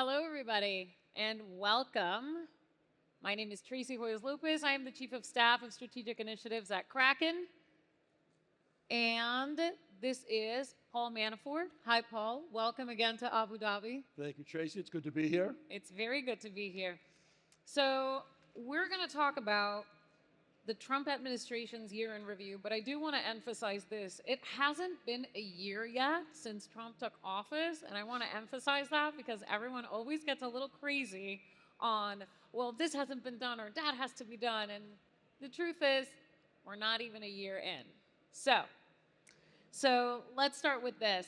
Hello, everybody, and welcome. My name is Tracy Hoyos-Lopez. I am the Chief of Staff of Strategic Initiatives at Kraken. And this is Paul Manafort. Hi, Paul. Welcome again to Abu Dhabi. Thank you, Tracy. It's good to be here. It's very good to be here. So we're going to talk about the Trump administration's year in review, but I do want to emphasize this. It hasn't been a year yet since Trump took office, and I want to emphasize that because everyone always gets a little crazy on, well, this hasn't been done or that has to be done, and the truth is, we're not even a year in. So let's start with this.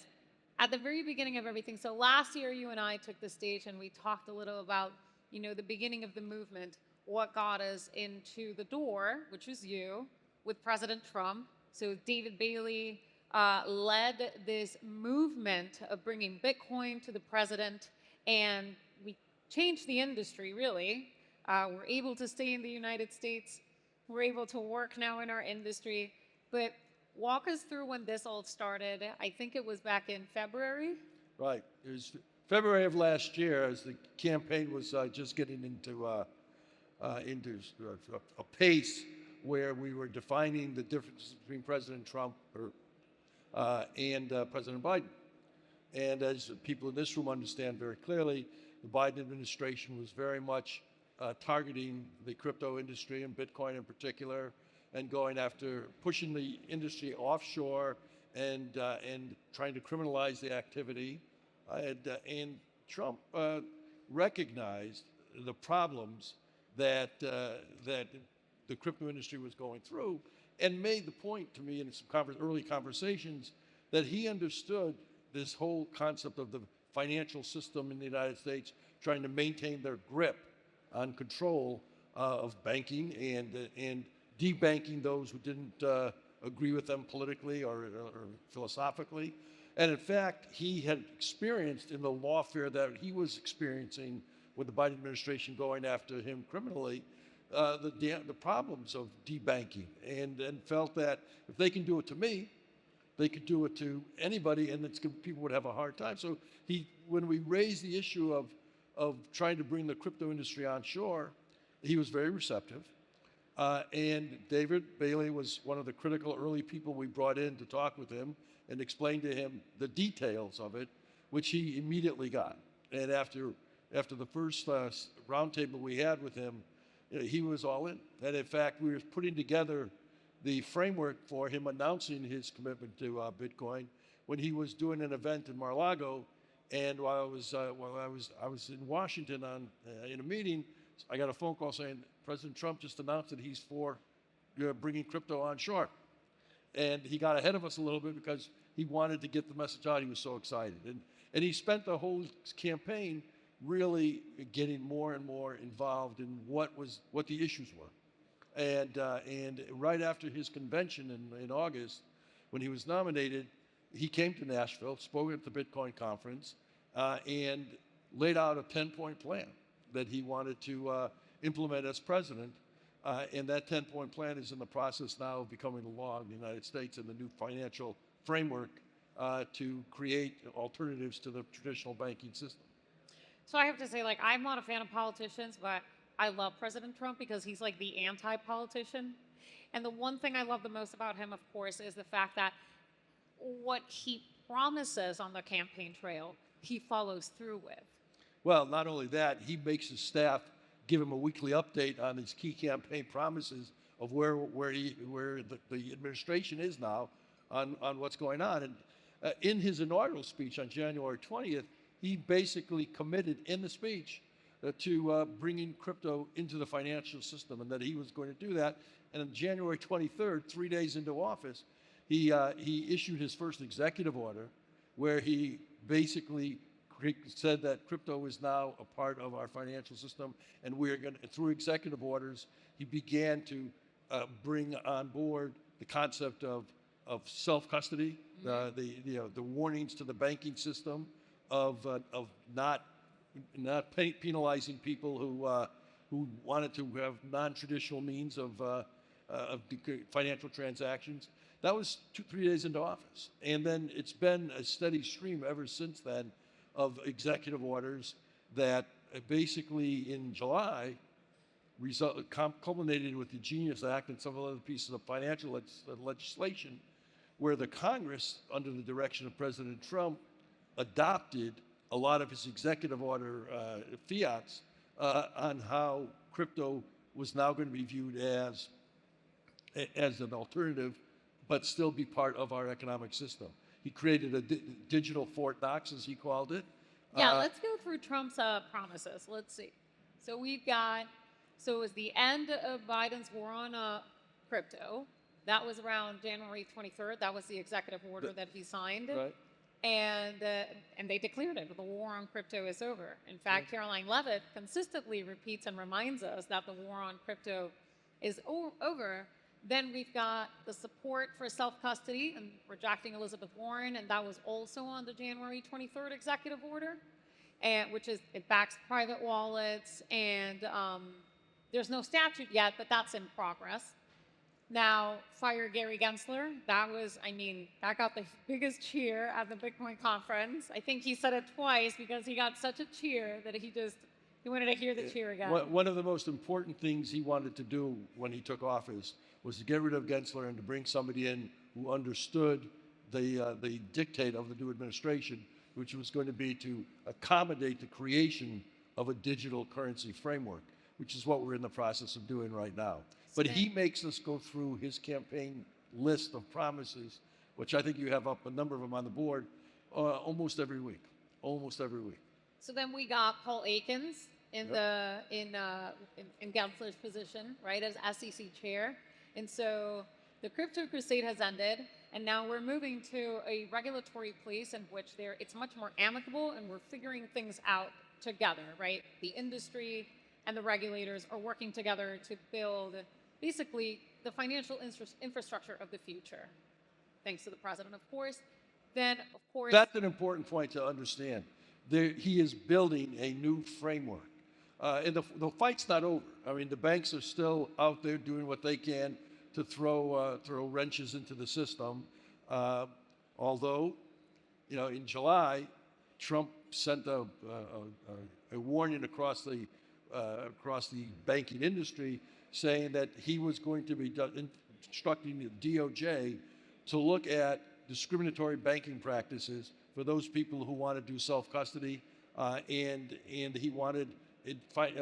At the very beginning of everything, so last year you and I took the stage and we talked a little about, the beginning of the movement, what got us into the door, which was you, with President Trump. So David Bailey led this movement of bringing Bitcoin to the president, and we changed the industry, really. We're able to stay in the United States. We're able to work now in our industry. But walk us through when this all started. I think it was back in February. Right. It was February of last year as the campaign was just getting into a pace where we were defining the differences between President Trump and President Biden. And as people in this room understand very clearly, the Biden administration was very much targeting the crypto industry and Bitcoin in particular, and going after pushing the industry offshore and trying to criminalize the activity. And Trump recognized the problems that the crypto industry was going through, and made the point to me in some early conversations that he understood this whole concept of the financial system in the United States trying to maintain their grip on control of banking and debanking those who didn't agree with them politically or philosophically. And in fact, he had experienced in the lawfare that he was experiencing with the Biden administration going after him criminally, the problems of debanking, and felt that if they can do it to me, they could do it to anybody, and people would have a hard time. So when we raised the issue of trying to bring the crypto industry onshore, he was very receptive. And David Bailey was one of the critical early people we brought in to talk with him and explain to him the details of it, which he immediately got. And after the first roundtable we had with him, he was all in. And in fact, we were putting together the framework for him announcing his commitment to Bitcoin when he was doing an event in Mar-a-Lago. And while I was in Washington in a meeting, I got a phone call saying President Trump just announced that he's for bringing crypto onshore. And he got ahead of us a little bit because he wanted to get the message out. He was so excited. And he spent the whole campaign really getting more and more involved in what the issues were. And right after his convention in August, when he was nominated, he came to Nashville, spoke at the Bitcoin conference, and laid out a 10-point plan that he wanted to implement as president. And that 10-point plan is in the process now of becoming a law in the United States, and the new financial framework to create alternatives to the traditional banking system. So I have to say, I'm not a fan of politicians, but I love President Trump because he's like the anti-politician. And the one thing I love the most about him, of course, is the fact that what he promises on the campaign trail, he follows through with. Well, not only that, he makes his staff give him a weekly update on his key campaign promises of where the administration is now on what's going on. And in his inaugural speech on January 20th, he basically committed in the speech to bringing crypto into the financial system, and that he was going to do that. And on January 23rd, 3 days into office, he issued his first executive order where he basically said that crypto is now a part of our financial system, and we're going to, through executive orders, he began to bring on board the concept of self-custody, the warnings to the banking system of not penalizing people who wanted to have non-traditional means of financial transactions. That was 2-3 days into office, and then it's been a steady stream ever since then of executive orders that basically in July culminated with the Genius Act and some other pieces of financial legislation where the Congress, under the direction of President Trump, adopted a lot of his executive order fiats on how crypto was now going to be viewed as an alternative, but still be part of our economic system. He created a digital Fort Knox, as he called it. Yeah, let's go through Trump's promises. Let's see. So we've got, so it was the end of Biden's war on crypto. That was around January 23rd. That was the executive order that he signed. Right. And they declared it. The war on crypto is over. In fact, Caroline Levitt consistently repeats and reminds us that the war on crypto is over. Then we've got the support for self-custody and rejecting Elizabeth Warren, and that was also on the January 23rd executive order, and which is, it backs private wallets, and there's no statute yet, but that's in progress. Now, fire Gary Gensler, that was, I mean, that got the biggest cheer at the Bitcoin conference. I think he said it twice because he got such a cheer that he wanted to hear the cheer again. One of the most important things he wanted to do when he took office was to get rid of Gensler and to bring somebody in who understood the dictate of the new administration, which was going to be to accommodate the creation of a digital currency framework, which is what we're in the process of doing right now. But he makes us go through his campaign list of promises, which I think you have up a number of them on the board, almost every week. So then we got Paul Akins in Gensler's position, right, as SEC chair. And so the crypto crusade has ended, and now we're moving to a regulatory place in which it's much more amicable, and we're figuring things out together, right? The industry and the regulators are working together to build basically the financial infrastructure of the future, thanks to the president, of course. Then, of course... That's an important point to understand. He is building a new framework. And the fight's not over. I mean, the banks are still out there doing what they can to throw wrenches into the system. Although, you know, in July, Trump sent a warning across the banking industry, saying that he was going to be instructing the DOJ to look at discriminatory banking practices for those people who want to do self-custody, and he wanted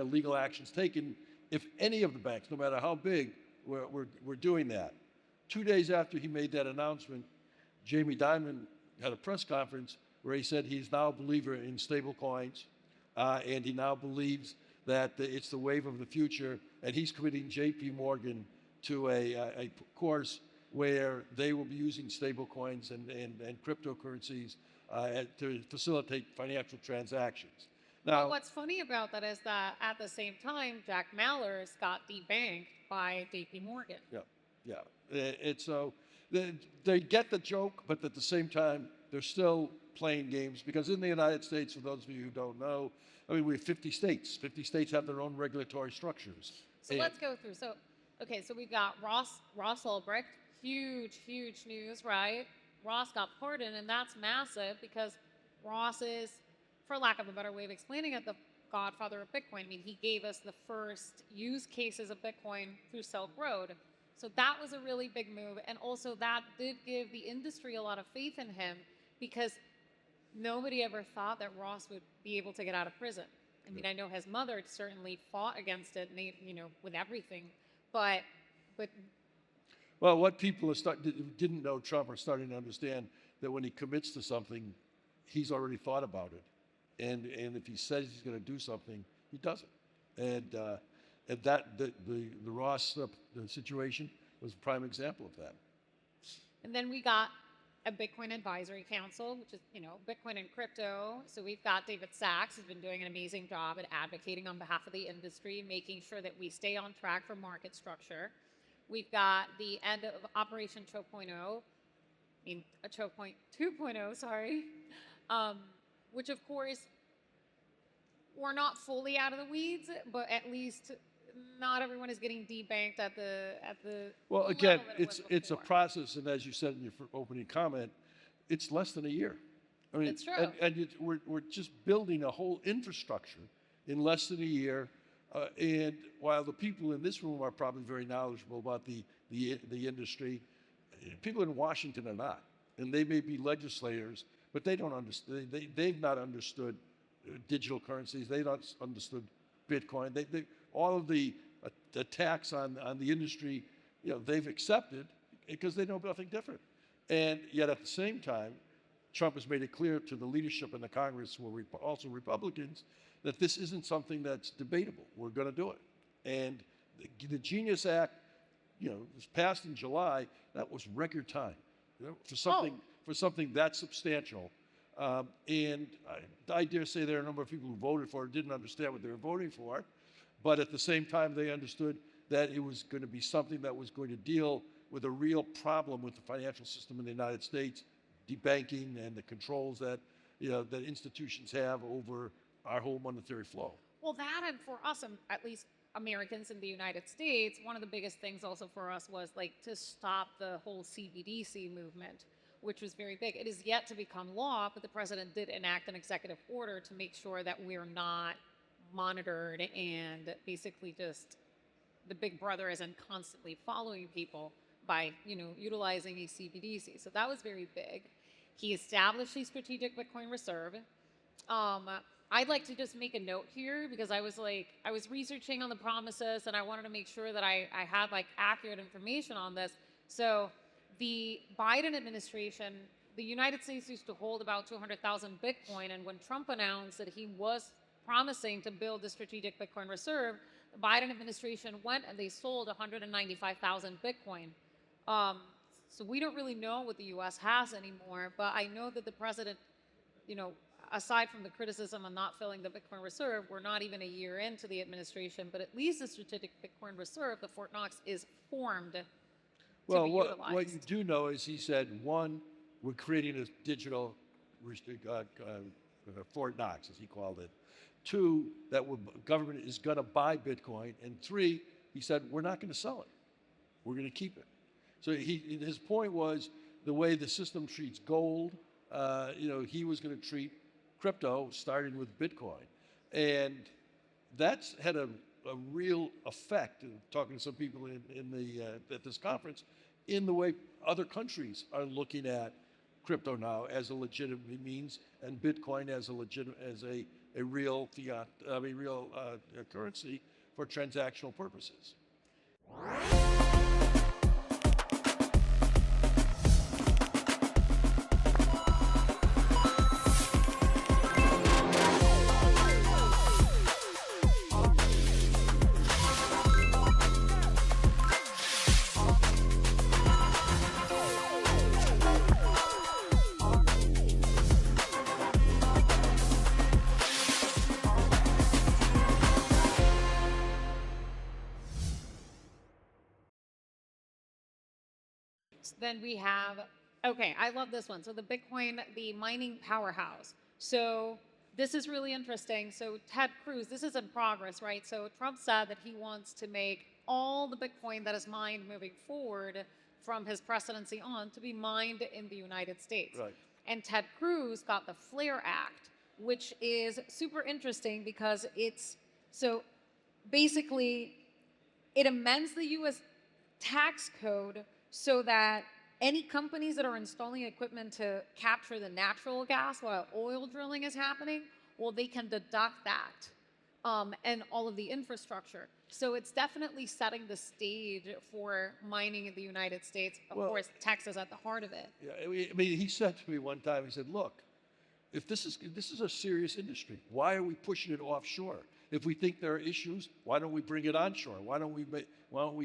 legal actions taken if any of the banks, no matter how big, were doing that. 2 days after he made that announcement, Jamie Dimon had a press conference where he said he's now a believer in stablecoins, and he now believes that it's the wave of the future, and he's committing J.P. Morgan to a course where they will be using stablecoins and cryptocurrencies to facilitate financial transactions. Now, but what's funny about that is that at the same time, Jack Mallers got debanked by J.P. Morgan. And so they get the joke, but at the same time, they're still playing games, because in the United States, for those of you who don't know, I mean, we have 50 states. 50 states have their own regulatory structures. So let's go through. So, okay, so we've got Ross Ulbricht, huge news, right? Ross got pardoned, and that's massive because Ross is, for lack of a better way of explaining it, the godfather of Bitcoin. I mean, he gave us the first use cases of Bitcoin through Silk Road. So that was a really big move. And also that did give the industry a lot of faith in him, because nobody ever thought that Ross would be able to get out of prison. I mean, I know his mother certainly fought against it, you know, with everything, but. Well, what people didn't know Trump are starting to understand that when he commits to something, he's already thought about it, and if he says he's going to do something, he does it, and that the Ross situation was a prime example of that. And then we got a Bitcoin Advisory Council, which is, you know, Bitcoin and crypto. So we've got David Sachs, who's been doing an amazing job at advocating on behalf of the industry, making sure that we stay on track for market structure. We've got the end of Operation Choke 2.0, sorry, which of course, we're not fully out of the weeds, but at least not everyone is getting debanked at the well, again, it's a process, and as you said in your opening comment, it's less than a year. I mean, It's true. we're just building a whole infrastructure in less than a year. And while the people in this room are probably very knowledgeable about the industry, people in Washington are not. And they may be legislators, but they don't understand. They've not understood digital currencies. They've not understood Bitcoin. All of the attacks on the industry, they've accepted because they know nothing different. And yet at the same time, Trump has made it clear to the leadership in the Congress, who are also Republicans, that this isn't something that's debatable. We're going to do it. And the Genius Act, was passed in July. That was record time, for something that substantial. And I dare say there are a number of people who voted for it, didn't understand what they were voting for, but at the same time they understood that it was going to be something that was going to deal with a real problem with the financial system in the United States, debanking and the controls that that institutions have over our whole monetary flow. Well, that, and for us, at least Americans in the United States, one of the biggest things also for us was to stop the whole CBDC movement, which was very big. It is yet to become law, but the president did enact an executive order to make sure that we're not monitored and basically just the big brother isn't constantly following people by utilizing a CBDC. So that was very big. He established a strategic Bitcoin reserve. I'd like to just make a note here because I was researching on the promises and I wanted to make sure that I had accurate information on this. So the Biden administration, the United States used to hold about 200,000 Bitcoin, and when Trump announced that he was promising to build the strategic Bitcoin reserve, the Biden administration went and they sold 195,000 Bitcoin. So we don't really know what the U.S. has anymore, but I know that the president, aside from the criticism on not filling the Bitcoin reserve, we're not even a year into the administration, but at least the strategic Bitcoin reserve, the Fort Knox, is formed to be utilized. What you do know is he said, one, we're creating a digital Fort Knox, as he called it. Two, that government is going to buy Bitcoin. And three, he said, we're not going to sell it. We're going to keep it. So his point was the way the system treats gold, he was going to treat crypto, starting with Bitcoin. And that's had a real effect, talking to some people at this conference, in the way other countries are looking at crypto now as a legitimate means, and Bitcoin as a real fiat, real currency for transactional purposes. Then we have, okay, I love this one. So the Bitcoin, the mining powerhouse. So this is really interesting. So Ted Cruz, this is in progress, right? So Trump said that he wants to make all the Bitcoin that is mined moving forward from his presidency on to be mined in the United States. Right. And Ted Cruz got the FLAIR Act, which is super interesting because so basically it amends the U.S. tax code so that any companies that are installing equipment to capture the natural gas while oil drilling is happening, well, they can deduct that and all of the infrastructure. So it's definitely setting the stage for mining in the United States. Of course, Texas at the heart of it. Yeah, I mean, he said to me one time, he said, look, if this is a serious industry, why are we pushing it offshore? If we think there are issues, why don't we bring it onshore? Why don't we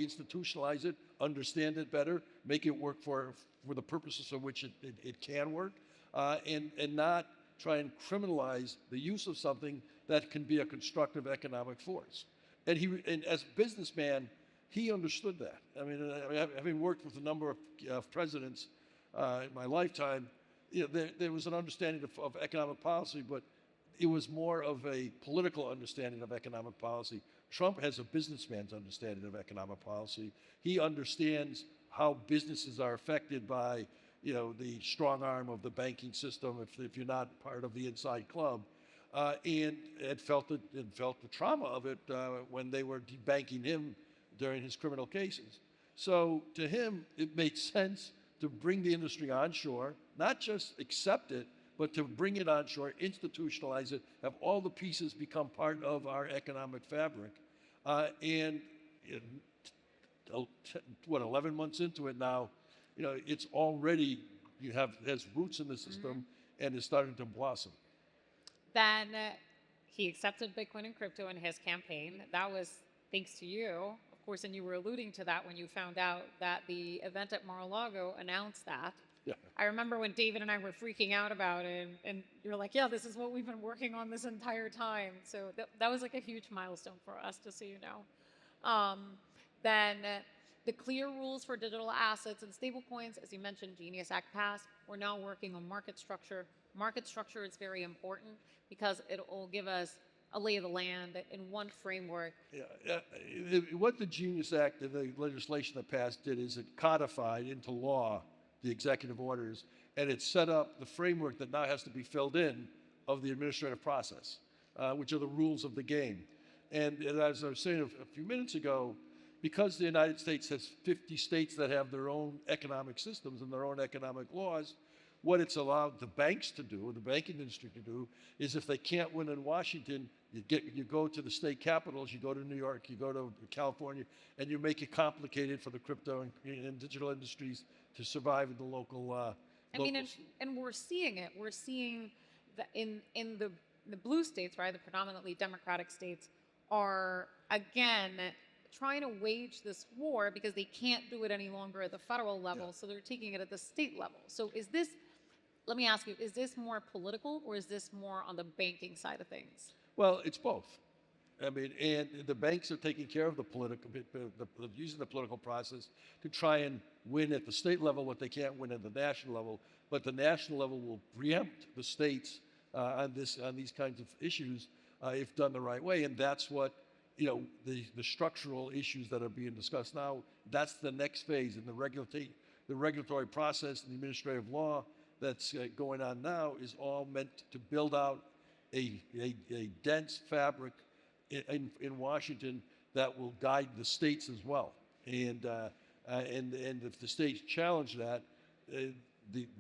institutionalize it, understand it better, make it work for the purposes of which it can work, and not try and criminalize the use of something that can be a constructive economic force. And as a businessman, he understood that. I mean, having worked with a number of presidents in my lifetime, there was an understanding of economic policy, but it was more of a political understanding of economic policy. Trump has a businessman's understanding of economic policy. He understands how businesses are affected by, the strong arm of the banking system if you're not part of the inside club. And it felt the trauma of it when they were debanking him during his criminal cases. So to him, it made sense to bring the industry onshore, not just accept it, but to bring it onshore, institutionalize it, have all the pieces become part of our economic fabric. And 11 months into it now, it's already, has roots in the system and is starting to blossom. Then he accepted Bitcoin and crypto in his campaign. That was thanks to you, of course, and you were alluding to that when you found out that the event at Mar-a-Lago announced that. Yeah. I remember when David and I were freaking out about it, and you were like, yeah, this is what we've been working on this entire time. So that was like a huge milestone for us, just so you know. Then the clear rules for digital assets and stablecoins, as you mentioned, Genius Act passed. We're now working on market structure. Market structure is very important because it will give us a lay of the land in one framework. Yeah, what the Genius Act and the legislation that passed did is it codified into law the executive orders, and it set up the framework that now has to be filled in of the administrative process, which are the rules of the game. And as I was saying a few minutes ago, because the United States has 50 states that have their own economic systems and their own economic laws, what it's allowed the banks to do, the banking industry to do, is if they can't win in Washington, you go to the state capitals, you go to New York, you go to California, and you make it complicated for the crypto and digital industries to survive in the local. And we're seeing it. We're seeing that in the blue states, right, the predominantly Democratic states, are again trying to wage this war because they can't do it any longer at the federal level, so they're taking it at the state level. So let me ask you, is this more political or is this more on the banking side of things? Well, it's both. And the banks are taking care of the political, using the political process to try and win at the state level what they can't win at the national level. But the national level will preempt the states on these kinds of issues if done the right way. And that's what the structural issues that are being discussed now. That's the next phase in the regulatory process and the administrative law that's going on now is all meant to build out a dense fabric in Washington that will guide the states as well. And if the states challenge that,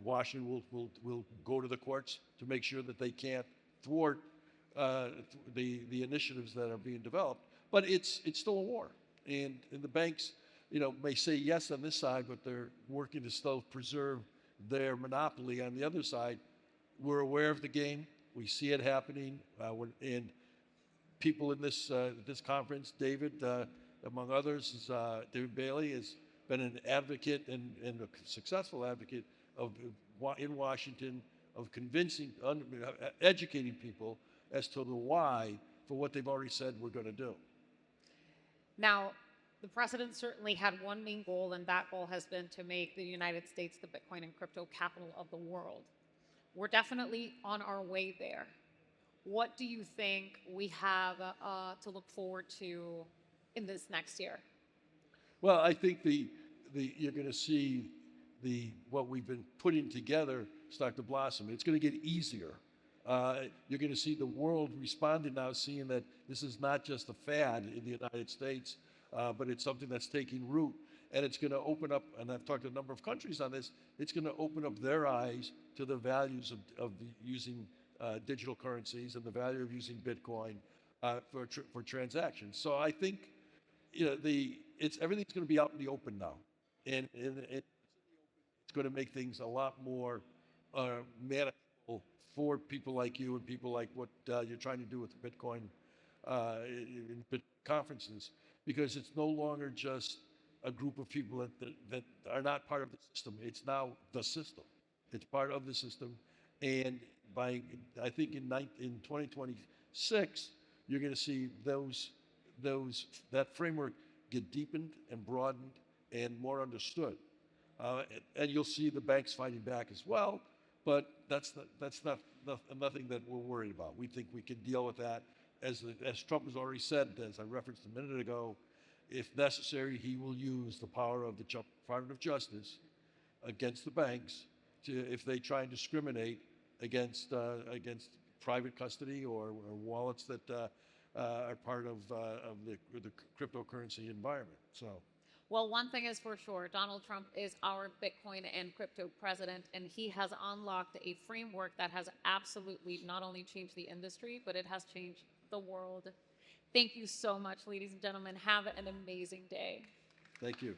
Washington will go to the courts to make sure that they can't thwart the initiatives that are being developed. But it's still a war, and the banks may say yes on this side, but they're working to still preserve their monopoly on the other side. We're aware of the game. We see it happening, and people in this conference, David, among others, David Bailey has been an advocate and a successful advocate in Washington of convincing, educating people as to the why for what they've already said we're going to do. Now, the president certainly had one main goal, and that goal has been to make the United States the Bitcoin and crypto capital of the world. We're definitely on our way there. What do you think we have to look forward to in this next year? Well, I think you're going to see what we've been putting together start to blossom. It's going to get easier. You're going to see the world responding now, seeing that this is not just a fad in the United States, but it's something that's taking root. And it's going to open up, and I've talked to a number of countries on this, it's going to open up their eyes to the values of using digital currencies and the value of using Bitcoin for transactions. So I think everything's going to be out in the open now. And it's going to make things a lot more manageable for people like you and people like what you're trying to do with the Bitcoin in conferences, because it's no longer just a group of people that are not part of the system. It's now the system. It's part of the system. And I think in 2026, you're going to see that framework get deepened and broadened and more understood. And you'll see the banks fighting back as well, but that's nothing that we're worried about. We think we can deal with that. As Trump has already said, as I referenced a minute ago, if necessary, he will use the power of the Department of Justice against the banks if they try and discriminate against private custody or wallets that are part of the cryptocurrency environment. So. Well, one thing is for sure, Donald Trump is our Bitcoin and crypto president, and he has unlocked a framework that has absolutely not only changed the industry, but it has changed the world. Thank you so much, ladies and gentlemen. Have an amazing day. Thank you.